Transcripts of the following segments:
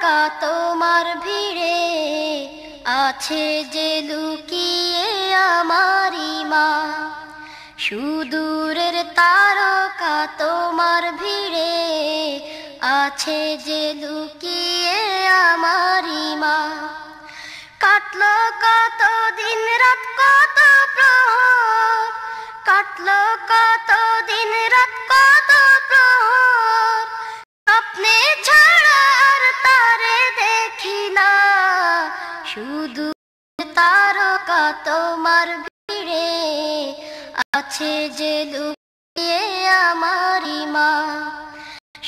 তারকা তোমার ভিড়ে আছে যে লুকিয়ে আমারি মা। সুদূরের তারকা তোমার ভিড়ে আছে যে লুকিয়ে আমারি মা। কাটলো কত দিন রাত কত প্রহর, কাটলো কত দিন রাত কত প্রহর, স্বপ্নে ছাড়া আর তারে দেখি না। শুধু তারকা তোমার ভিড়ে আছে যে লুকিয়ে আমারি মা।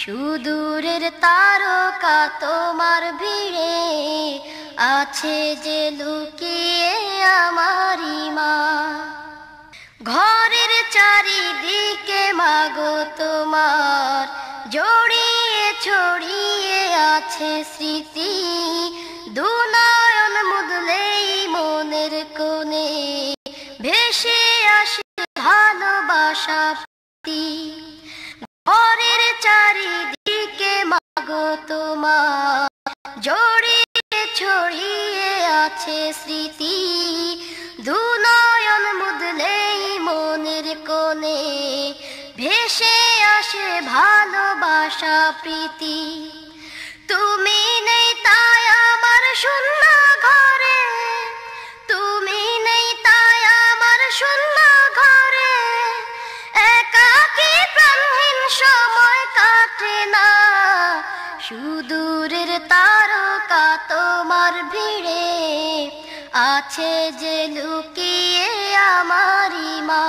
সুদূরের তারকা তোমার ভিড়ে আছে যে লুকিয়ে আমারি মা। ঘরের চারিদিকে মাগো তোমার জড়িয়ে ছড়িয়ে আছে স্মৃতি। দুনয়ন মুদলেই মনের কোণে ভেসে আসে ভালোবাসা প্রীতি। ঘরের চারিদিকে মাগো তোমার জড়িয়ে ছড়িয়ে আছে স্মৃতি। দুনয়ন মুদলেই মনের কোণে ভেসে আসে ভালোবাসা প্রীতি। তুমি নেই তাই আমার শূন্য ঘরে, তুমি নেই তাই আমার শূন্য ঘরে, একাকী প্রাণহীন সময় কাটে না। সুদূরের তারকা তোমার ভিড়ে আছে যে লুকিয়ে আমারি মা।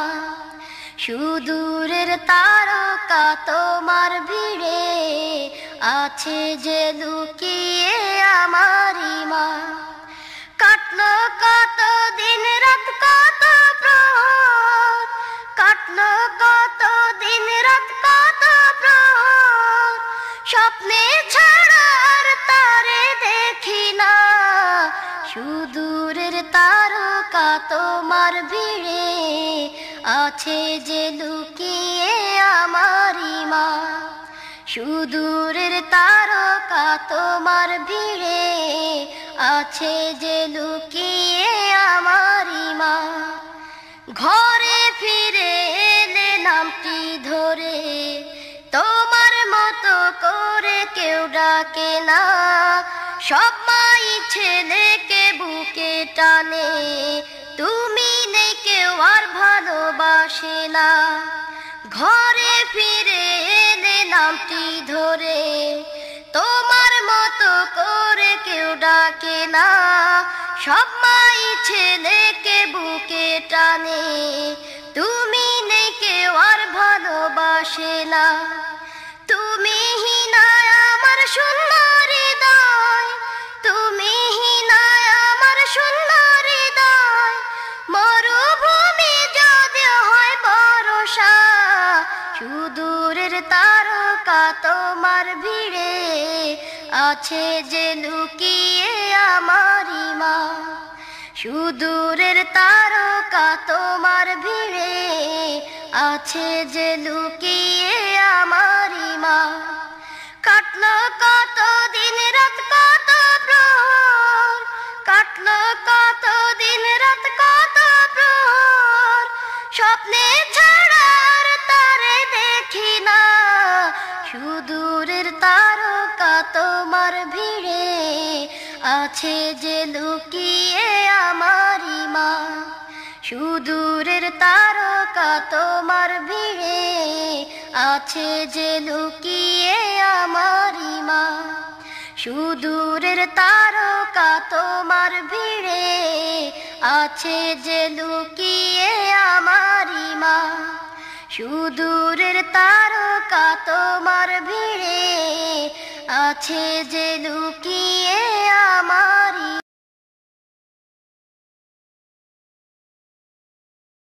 সুদূরের তারকা তোমার ভিড়ে আছে যে লুকিয়ে আমারি মা। কাটলো কত দিন রাত কত প্রহর, কাটলো কত দিন রাত কত প্রহর, স্বপ্নে ছাড়া আর তারে দেখি না। সুদূরের তারকা তোমার ভিড়ে আছে যে লুকিয়ে আমারি মা। সুদূরের তারকা তোমার ভিড়ে আছে যে লুকিয়ে আমারি মা। ঘরে ফিরে এলে নামটি ধরে তোমার মতো করে কেউ ডাকে না। সব মাই ছেলেকে বুকে টানে, তুমি নেই কেউ আর ভালোবাসে না। ঘরে ফিরে এলে নামটি ধরে তোমার মতো করে কেউ ডাকে না। সব মাই ছেলেকে বুকে টানে, তুমি নেই কেউ আর ভালোবাসে না। তুমি হিনায় আমার শূন্য হৃদয়, তুমি হিনায় আমার শূন্য হৃদয়, মরুভূমি যদি হয় ভরসা। সুদূরের তারকা তোমার ভিড়ে আছে যে লুকিয়ে আমারি মা। সুদূরের তারকা তোমার ভিড়ে আছে যে লুকিয়ে আমারি মা। কাটলো কত দিন রাত কত প্রহর, কাটলো কত দিন রাত কত প্রহর, স্বপ্নে ছাড়া আর তারে দেখি না। সুদূরের তারকা তোমার ভিড়ে আছে যে লুকিয়ে আমারি মা। সুদূরের তারকা তোমার ভিড়ে আছে যে লুকিয়ে আমারি মা। সুদূরের তারকা তোমার ভিড়ে আছে যে লুকিয়ে আমারি মা। সুদূরের তারকা তোমার ভিড়ে আছে যে লুকিয়ে আমার